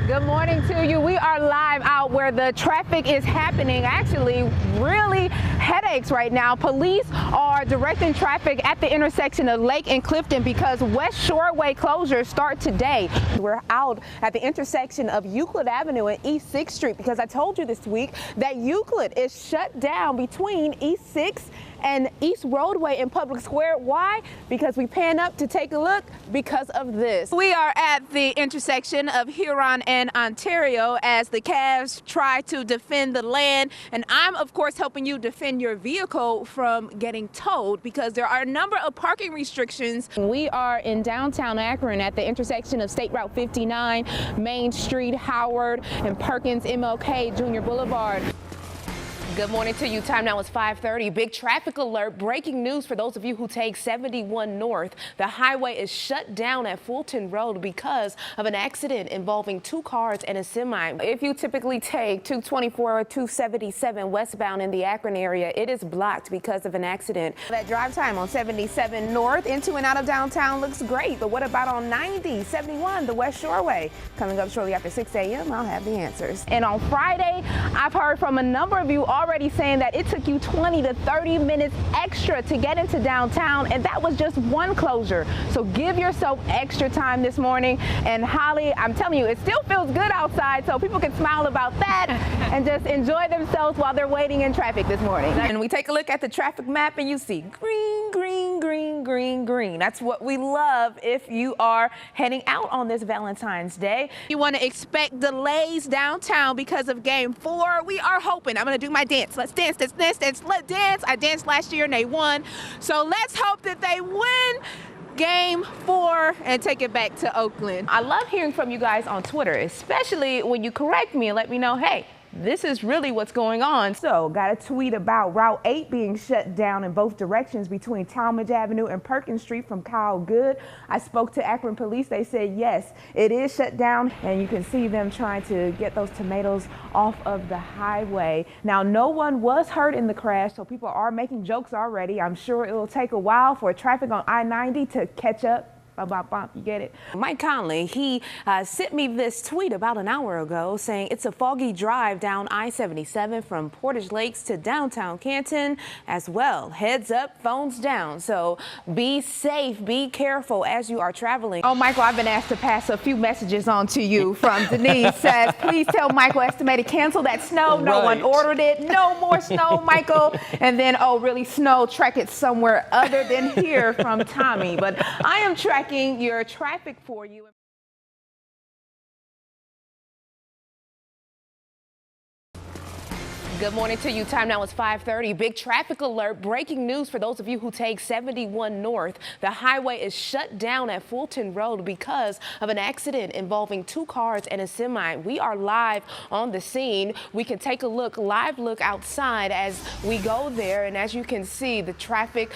Good morning to you. We are live out where the traffic is happening. Actually, really headaches right now. Police are directing traffic at the intersection of Lake and Clifton because West Shoreway closures start today. We're out at the intersection of Euclid Avenue and East 6th Street because I told you this week that Euclid is shut down between East 6th and East Roadway in Public Square. Why? Because we pan up to take a look because of this. We are at the intersection of Huron and Ontario as the Cavs try to defend the land, and I'm of course helping you defend your vehicle from getting towed because there are a number of parking restrictions. We are in downtown Akron at the intersection of State Route 59, Main Street, Howard, and Perkins MLK Jr. Boulevard. Good morning to you. Time now is 5:30. Big traffic alert. Breaking news for those of you who take 71 North. The highway is shut down at Fulton Road because of an accident involving two cars and a semi. If you typically take 224 or 277 westbound in the Akron area, it is blocked because of an accident. That drive time on 77 North into and out of downtown looks great, but what about on 90, 71, the West Shoreway? Coming up shortly after 6 a.m., I'll have the answers. And on Friday, I've heard from a number of you already saying that it took you 20 to 30 minutes extra to get into downtown, and that was just one closure. So give yourself extra time this morning. And Holly, I'm telling you, it still feels good outside, so people can smile about that and just enjoy themselves while they're waiting in traffic this morning. And we take a look at the traffic map and you see green, green, green, green, green. That's what we love if you are heading out on this Valentine's Day. You want to expect delays downtown because of Game 4. We are hoping. I'm going to do my dance. Let's dance, let's dance. I danced last year and they won. So let's hope that they win Game 4 and take it back to Oakland. I love hearing from you guys on Twitter, especially when you correct me and let me know, hey, this is really what's going on. So got a tweet about Route 8 being shut down in both directions between Talmadge Avenue and Perkins Street from Kyle Good. I spoke to Akron police. They said, yes, it is shut down, and you can see them trying to get those tomatoes off of the highway. Now, no one was hurt in the crash, so people are making jokes already. I'm sure it will take a while for traffic on I-90 to catch up. You get it? Mike Conley, he sent me this tweet about an hour ago saying it's a foggy drive down I-77 from Portage Lakes to downtown Canton as well. Heads up, phones down. So be safe, be careful as you are traveling. Oh, Michael, I've been asked to pass a few messages on to you from Denise. Says, please tell Michael Estimated cancel that snow. No one ordered it. No more snow, Michael. And then, oh, really, snow, track it somewhere other than here from Tommy. But I am tracking your traffic for you. Good morning to you. Time now is 5:30. Big traffic alert. Breaking news for those of you who take 71 North. The highway is shut down at Fulton Road because of an accident involving two cars and a semi. We are live on the scene. We can take a live look outside as we go there. And as you can see, the traffic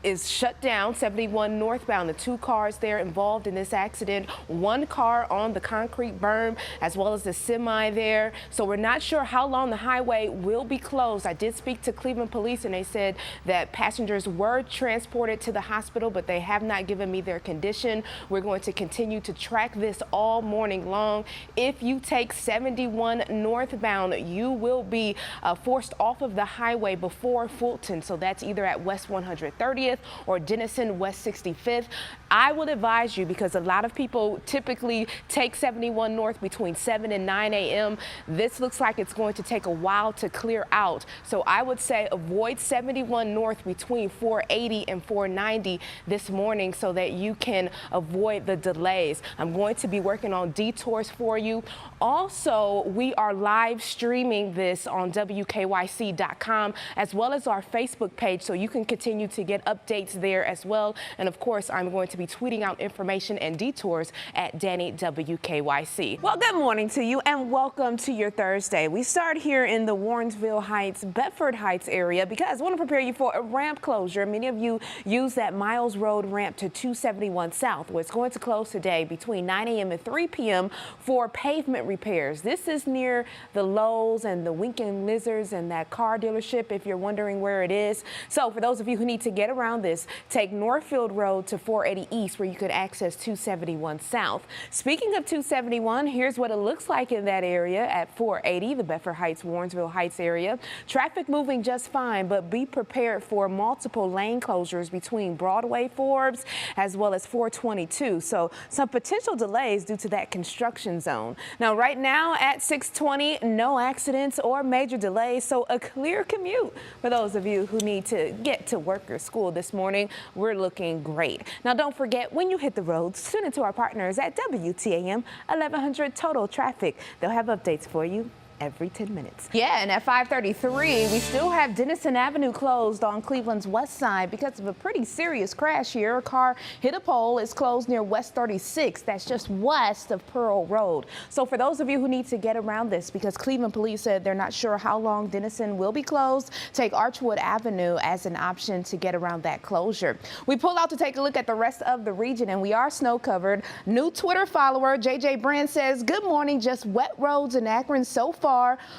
is shut down. 71 northbound. The two cars there involved in this accident. One car on the concrete berm as well as the semi there. So we're not sure how long the highway will be closed. I did speak to Cleveland police and they said that passengers were transported to the hospital, but they have not given me their condition. We're going to continue to track this all morning long. If you take 71 northbound, you will be forced off of the highway before Fulton. So that's either at West 130th or Denison West 65th. I would advise you, because a lot of people typically take 71 North between 7 and 9 a.m. This looks like it's going to take a while to clear out. So I would say avoid 71 North between 480 and 490 this morning so that you can avoid the delays. I'm going to be working on detours for you. Also, we are live streaming this on WKYC.com as well as our Facebook page, so you can continue to get updates there as well. And of course, I'm going to be tweeting out information and detours at Danny WKYC. Well, good morning to you and welcome to your Thursday. We start here in the the Warrensville Heights, Bedford Heights area because I want to prepare you for a ramp closure. Many of you use that Miles Road ramp to 271 South, where it's going to close today between 9 a.m. and 3 p.m. for pavement repairs. This is near the Lowe's and the Winkin' Lizards and that car dealership, if you're wondering where it is. So for those of you who need to get around this, take Northfield Road to 480 East, where you could access 271 South. Speaking of 271, here's what it looks like in that area at 480, the Bedford Heights, Warrensville Heights area. Traffic moving just fine, but be prepared for multiple lane closures between Broadway, Forbes, as well as 422. So some potential delays due to that construction zone. Now, right now at 620, no accidents or major delays, so a clear commute for those of you who need to get to work or school this morning. We're looking great. Now, don't forget, when you hit the roads, tune into our partners at WTAM 1100 Total Traffic. They'll have updates for you every 10 minutes. Yeah, and at 5:33, we still have Denison Avenue closed on Cleveland's west side because of a pretty serious crash here. A car hit a pole. It's closed near West 36. That's just west of Pearl Road. So for those of you who need to get around this, because Cleveland police said they're not sure how long Denison will be closed, take Archwood Avenue as an option to get around that closure. We pull out to take a look at the rest of the region, and we are snow covered. New Twitter follower JJ Brand says, good morning, just wet roads in Akron so far.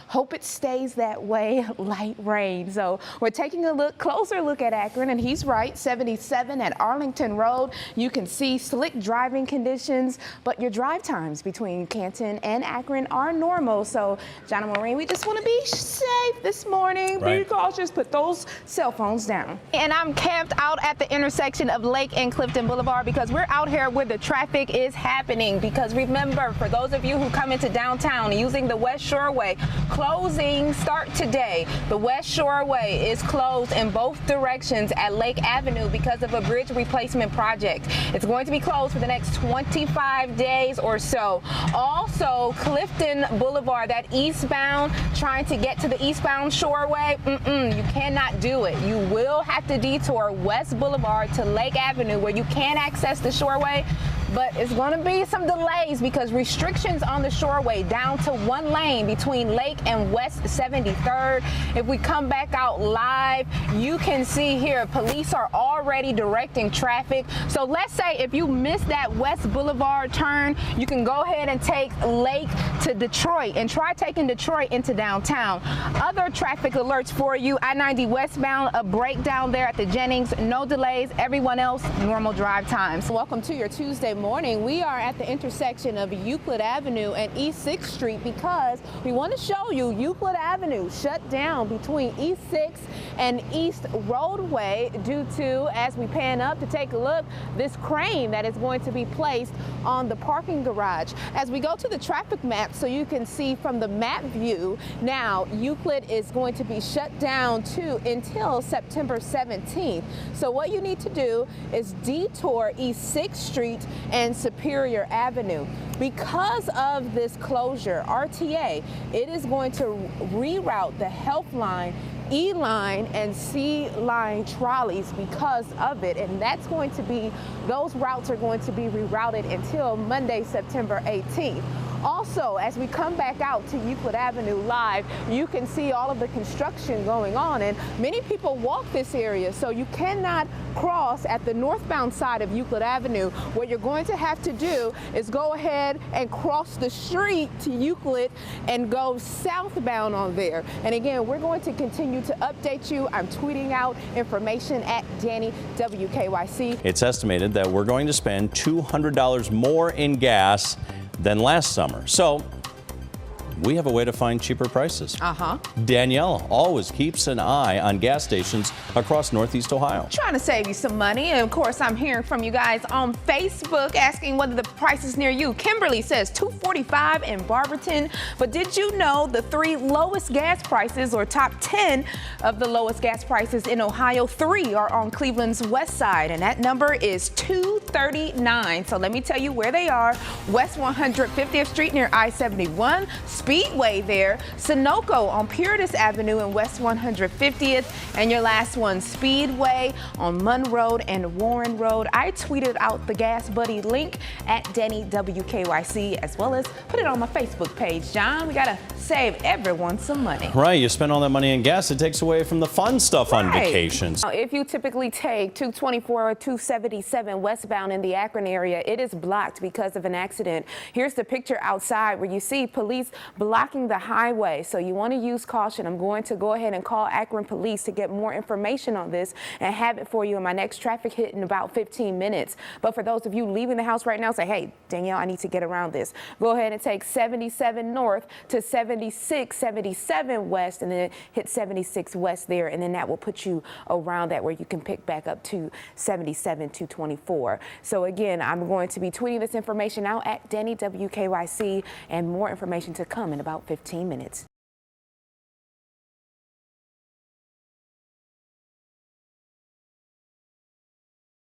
Hope it stays that way. Light rain. So we're taking a closer look at Akron, and he's right. 77 at Arlington Road. You can see slick driving conditions, but your drive times between Canton and Akron are normal. So John and Maureen, we just want to be safe this morning. Right. Be cautious. Put those cell phones down. And I'm camped out at the intersection of Lake and Clifton Boulevard because we're out here where the traffic is happening. Because remember, for those of you who come into downtown using the West Shoreway, closing start today. The West Shoreway is closed in both directions at Lake Avenue because of a bridge replacement project. It's going to be closed for the next 25 days or so. Also, Clifton Boulevard, that eastbound, trying to get to the eastbound Shoreway, you cannot do it. You will have to detour West Boulevard to Lake Avenue where you can access the Shoreway. But it's going to be some delays because restrictions on the Shoreway down to one lane between Lake and West 73rd. If we come back out live, you can see here police are already directing traffic. So let's say if you miss that West Boulevard turn, you can go ahead and take Lake to Detroit and try taking Detroit into downtown. Other traffic alerts for you: I-90 westbound, a breakdown there at the Jennings, no delays. Everyone else, normal drive times. Welcome to your Tuesday morning. We are at the intersection of Euclid Avenue and East 6th Street because we want to show you Euclid Avenue shut down between East 6th and East Roadway due to, as we pan up to take a look, this crane that is going to be placed on the parking garage. As we go to the traffic map so you can see from the map view, now Euclid is going to be shut down until September 17th. So what you need to do is detour East 6th Street and Superior Avenue. Because of this closure, RTA, it is going to reroute the Health Line, E-Line, and C-Line trolleys because of it. And those routes are going to be rerouted until Monday, September 18th. Also, as we come back out to Euclid Avenue live, you can see all of the construction going on, and many people walk this area, so you cannot cross at the northbound side of Euclid Avenue. What you're going to have to do is go ahead and cross the street to Euclid and go southbound on there. And again, we're going to continue to update you. I'm tweeting out information at Danny WKYC. It's estimated that we're going to spend $200 more in gas than last summer. So we have a way to find cheaper prices. Danielle always keeps an eye on gas stations across Northeast Ohio. Trying to save you some money. And of course, I'm hearing from you guys on Facebook asking whether the price is near you. Kimberly says $2.45 in Barberton. But did you know the 3 lowest gas prices, or top 10 of the lowest gas prices in Ohio, 3 are on Cleveland's west side, and that number is $2.39. So let me tell you where they are. West 150th Street near I-71. Speedway there, Sunoco on Puritas Avenue and West 150th, and your last one, Speedway on Munn Road and Warren Road. I tweeted out the Gas Buddy link at Danny WKYC, as well as put it on my Facebook page. John, we gotta save everyone some money. Right, you spend all that money in gas, it takes away from the fun stuff on vacations. Now, if you typically take 224 or 277 westbound in the Akron area, it is blocked because of an accident. Here's the picture outside where you see police blocking the highway. So you want to use caution. I'm going to go ahead and call Akron Police to get more information on this and have it for you in my next traffic hit in about 15 minutes. But for those of you leaving the house right now, say, hey, Danielle, I need to get around this. Go ahead and take 77 north to 76, 77 west, and then hit 76 west there, and then that will put you around that where you can pick back up to 77 to 24. So again, I'm going to be tweeting this information out at Danny WKYC, and more information to come in about 15 minutes.